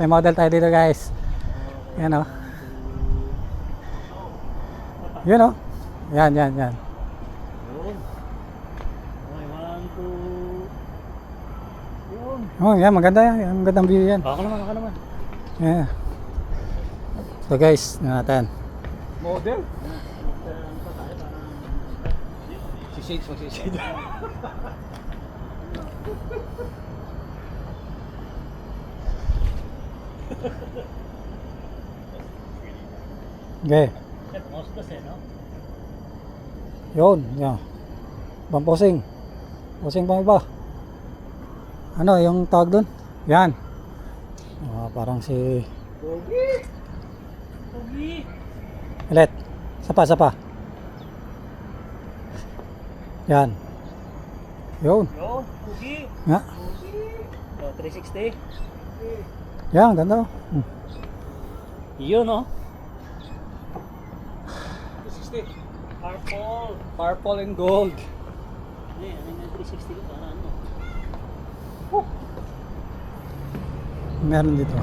may model tayo dito guys. Yan o. Yun o. Yan. Yun. Okay, 1, 2. Yun. Oh, yan, maganda yan. Magandang view yan. Ako naman. Yeah. So guys, natin. Model? Si Shades, magsishade. Okay. Mostas no? Yun, yan. Bamposing. Posing pa iba. Ano, yung tawag dun? Yan. Parang si... Pogi! Ulit. Sapa. Yan. Yun. Pogi! Nga. 360. Yan, ganda. Yun, no? 360. Purple and gold. Ano yung 360 ko? Para ano? Meron dito.